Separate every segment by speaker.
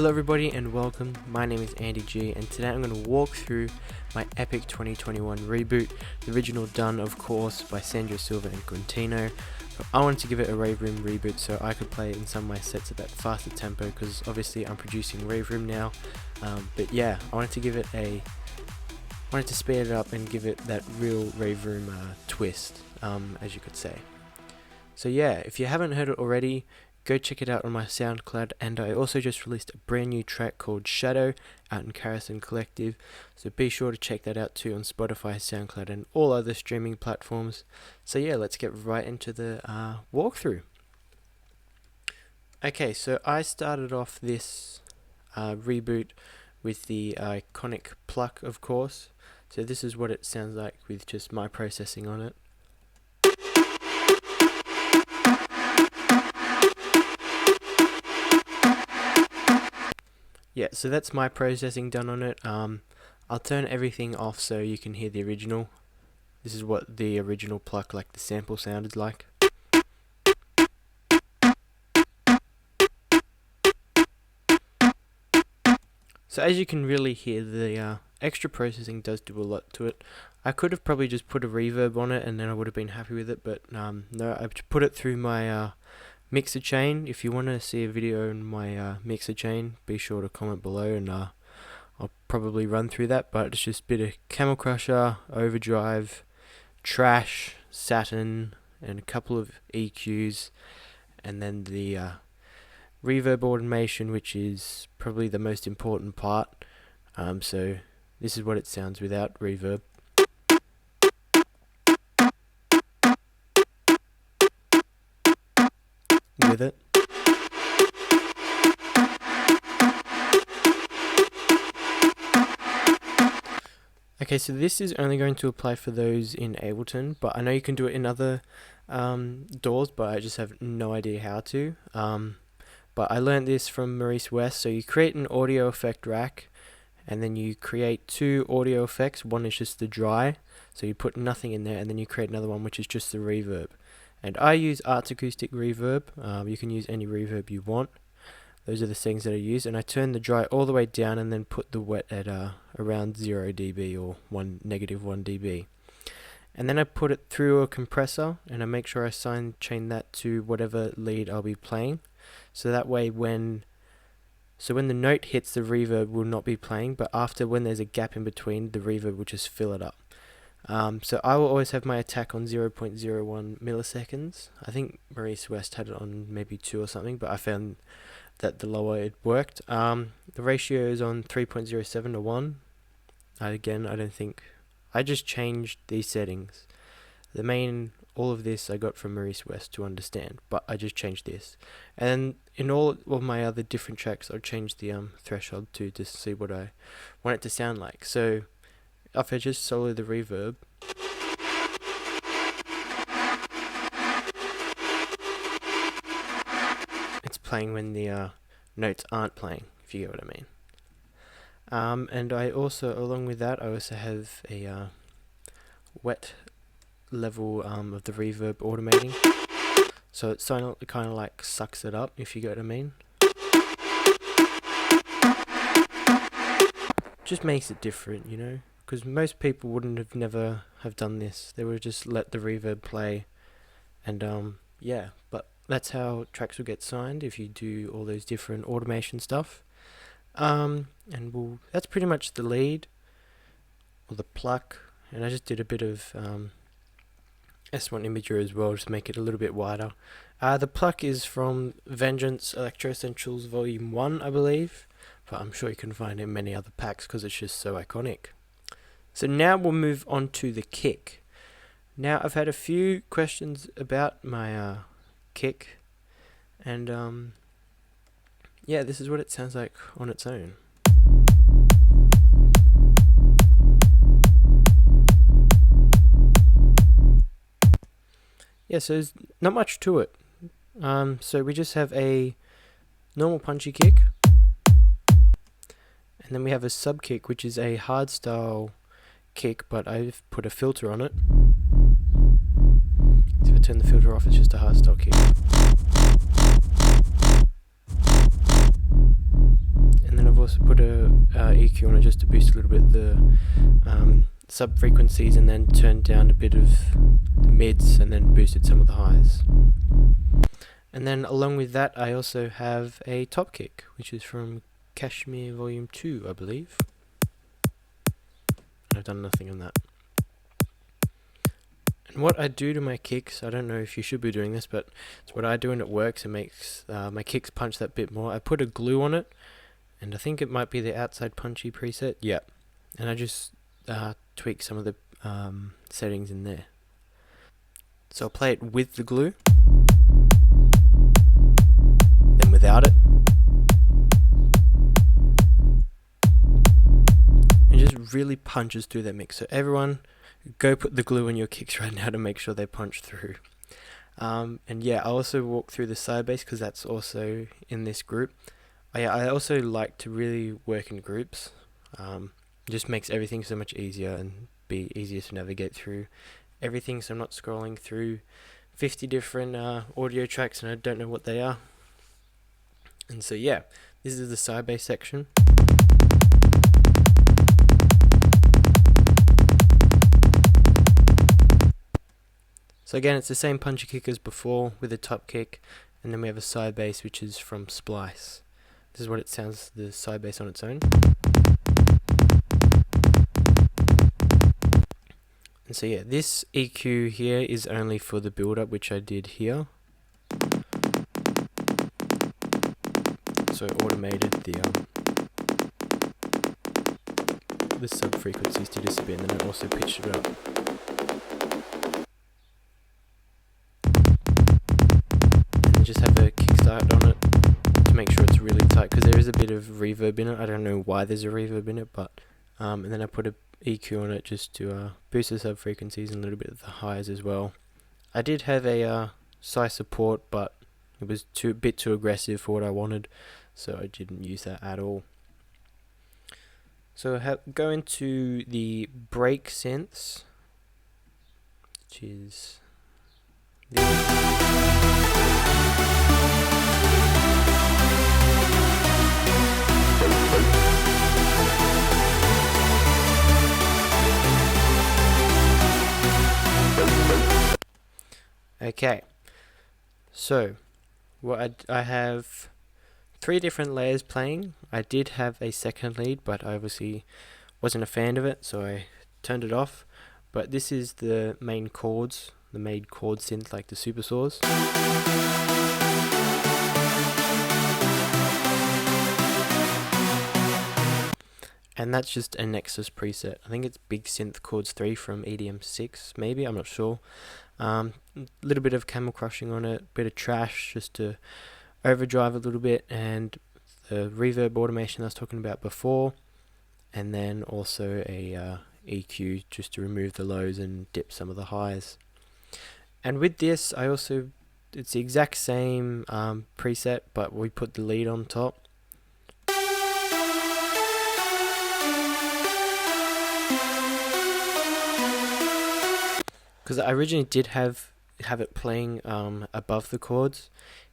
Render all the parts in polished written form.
Speaker 1: Hello everybody and welcome, my name is AndyG and today I'm going to walk through my epic 2021 reboot, the original done of course by Sandro Silva and Quintino. But I wanted to give it a Rave Room reboot so I could play it in some of my sets at that faster tempo because obviously I'm producing Rave Room now, but yeah, I wanted to speed it up and give it that real Rave Room twist, as you could say. So yeah, if you haven't heard it already, go check it out on my Soundcloud, and I also just released a brand new track called Shadow out in Carrison Collective, so be sure to check that out too on Spotify, Soundcloud and all other streaming platforms. So yeah, let's get right into the walkthrough. Okay, so I started off this reboot with the iconic pluck, of course, so this is what it sounds like with just my processing on it. Yeah, so that's my processing done on it. I'll turn everything off so you can hear the original. This is what the original pluck, like the sample, sounded like. So as you can really hear, the extra processing does do a lot to it. I could have probably just put a reverb on it and then I would have been happy with it, but no, I put it through my mixer chain. If you want to see a video on my mixer chain, be sure to comment below and I'll probably run through that, but it's just a bit of Camel Crusher, Overdrive, Trash, Saturn, and a couple of EQs, and then the reverb automation, which is probably the most important part. So this is what it sounds without reverb. With it. Okay, so this is only going to apply for those in Ableton, but I know you can do it in other DAWs, but I just have no idea how to. But I learned this from Maurice West. So you create an audio effect rack, and then you create two audio effects. One is just the dry, so you put nothing in there, and then you create another one which is just the reverb. And I use Arts Acoustic Reverb. You can use any reverb you want. Those are the things that I use, and I turn the dry all the way down and then put the wet at around 0 dB or -1 dB. And then I put it through a compressor and I make sure I chain that to whatever lead I'll be playing. So that way when the note hits, the reverb will not be playing, but when there's a gap in between, the reverb will just fill it up. So I will always have my attack on 0.01 milliseconds. I think Maurice West had it on maybe 2 or something, but I found that the lower it worked. The ratio is on 3.07 to 1. Again, I just changed these settings. All of this I got from Maurice West to understand, but I just changed this. And in all of my other different tracks, I'll change the threshold to see what I want it to sound like. So if I just solo the reverb, it's playing when the notes aren't playing, if you get what I mean. And I also, along with that, I also have a wet level of the reverb automating. So it kind of like sucks it up, if you get what I mean. Just makes it different, you know, because most people wouldn't never have done this. They would just let the reverb play, and yeah, but that's how tracks will get signed if you do all those different automation stuff. That's pretty much the lead or the pluck, and I just did a bit of S1 imager as well, just to make it a little bit wider. The pluck is from Vengeance Electro Essentials Volume 1, I believe, but I'm sure you can find it in many other packs because it's just so iconic. So now we'll move on to the kick. Now I've had a few questions about my kick, and yeah, this is what it sounds like on its own. Yeah, so there's not much to it. So we just have a normal punchy kick, and then we have a sub kick, which is a hardstyle kick, but I've put a filter on it. So if I turn the filter off, it's just a hardstyle kick. also put a EQ on it just to boost a little bit the sub frequencies, and then turned down a bit of the mids and then boosted some of the highs. And then along with that, I also have a top kick, which is from Kashmir Volume 2, I believe. I've done nothing on that. And what I do to my kicks, I don't know if you should be doing this, but it's what I do and it works. It makes my kicks punch that bit more. I put a glue on it, and I think it might be the outside punchy preset. Yeah. And I just tweak some of the settings in there. So I'll play it with the glue, then without it. It just really punches through that mix. So everyone, go put the glue on your kicks right now to make sure they punch through. And yeah, I also walk through the side bass because that's also in this group. I also like to really work in groups. It just makes everything so much easier and be easier to navigate through everything, so I'm not scrolling through 50 different audio tracks and I don't know what they are. And so yeah, this is the side bass section. So again, it's the same punchy kick as before with a top kick, and then we have a side bass which is from Splice. This is what it sounds, the side bass on its own. And so yeah, this EQ here is only for the build up, which I did here. So it automated the sub frequencies to disappear, and then I also pitched it up. And just have a kickstart on it to make sure it's really tight, because there is a bit of reverb in it. I don't know why there's a reverb in it, but and then I put a EQ on it just to boost the sub frequencies and a little bit of the highs as well. I did have a size support, but it was a bit too aggressive for what I wanted, so I didn't use that at all. So go into the break synths, which is okay. So what I have 3 different layers playing. I did have a second lead, but I obviously wasn't a fan of it, so I turned it off. But this is the main chords, the main chord synth, like the super saws. And that's just a Nexus preset. I think it's Big Synth Chords 3 from EDM6, maybe, I'm not sure. Little bit of camel crushing on it, bit of trash just to overdrive a little bit, and the reverb automation I was talking about before, and then also a EQ just to remove the lows and dip some of the highs. And with this, it's the exact same preset, but we put the lead on top. Because I originally did have it playing above the chords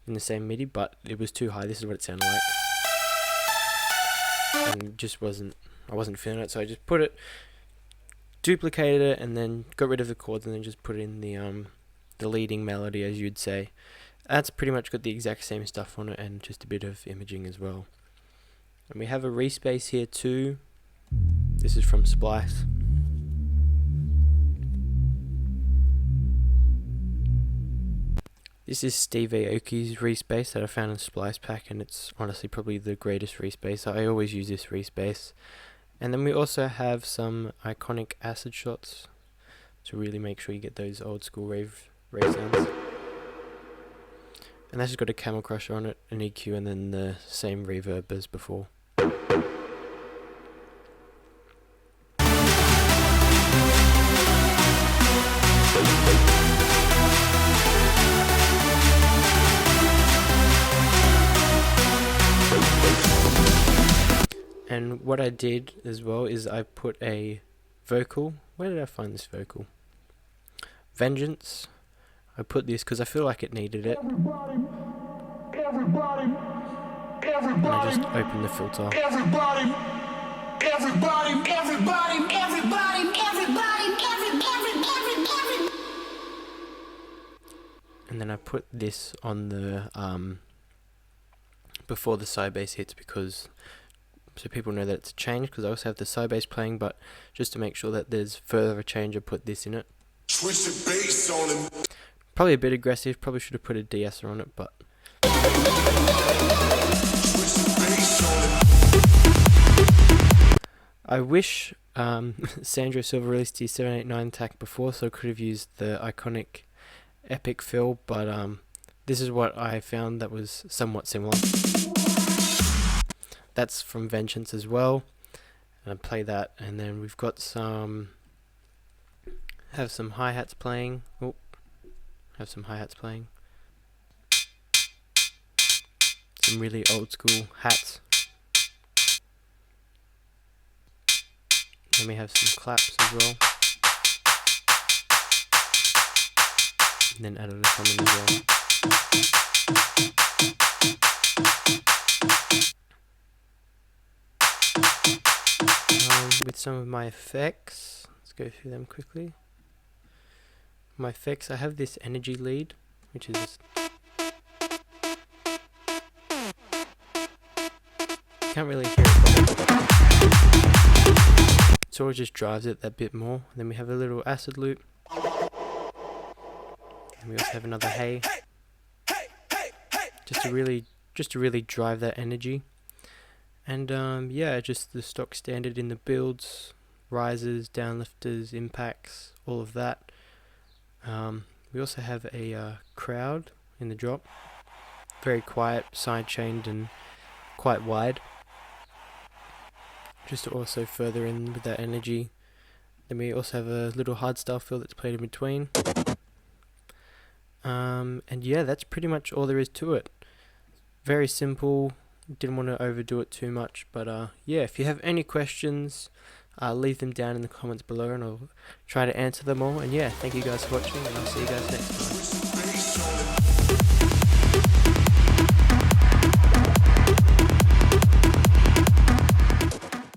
Speaker 1: in the same MIDI, but it was too high. This is what it sounded like, and I wasn't feeling it, so I just duplicated it, and then got rid of the chords, and then just put in the leading melody, as you'd say. That's pretty much got the exact same stuff on it, and just a bit of imaging as well. And we have a respace here too. This is from Splice. This is Steve Aoki's respace that I found in Splice Pack, and it's honestly probably the greatest respace. I always use this respace. And then we also have some iconic acid shots to really make sure you get those old school rave sounds. And that's just got a camel crusher on it, an EQ, and then the same reverb as before. And what I did as well is I put a vocal. Where did I find this vocal? Vengeance. I put this because I feel like it needed it. and I just open the filter. And then I put this on the before the side bass hits, because so people know that it's a change, because I also have the side bass playing, but just to make sure that there's further a change, I put this in it.
Speaker 2: Switch the bass on him.
Speaker 1: Probably a bit aggressive, probably should have put a de-esser on it, but I wish Sandro Silva released his 789 tack before, so I could have used the iconic epic fill, but this is what I found that was somewhat similar. That's from Vengeance as well, and I play that, and then we've got have some hi-hats playing. Oh, have some hi-hats playing. Some really old school hats. Then we have some claps as well. And then added a summon as well. With some of my effects, let's go through them quickly. My effects, I have this AndyG lead, which is, can't really hear it, it sort of just drives it that bit more. Then we have a little acid loop, and we also have another hey, just to really drive that energy. And yeah, just the stock standard in the builds, rises, downlifters, impacts, all of that. We also have a crowd in the drop, very quiet, side-chained and quite wide, just to also further in with that energy. Then we also have a little hardstyle fill that's played in between. And yeah, that's pretty much all there is to it. Very simple. Didn't want to overdo it too much, but yeah, if you have any questions, leave them down in the comments below and I'll try to answer them all. And yeah, thank you guys for watching, and I'll see you guys next time.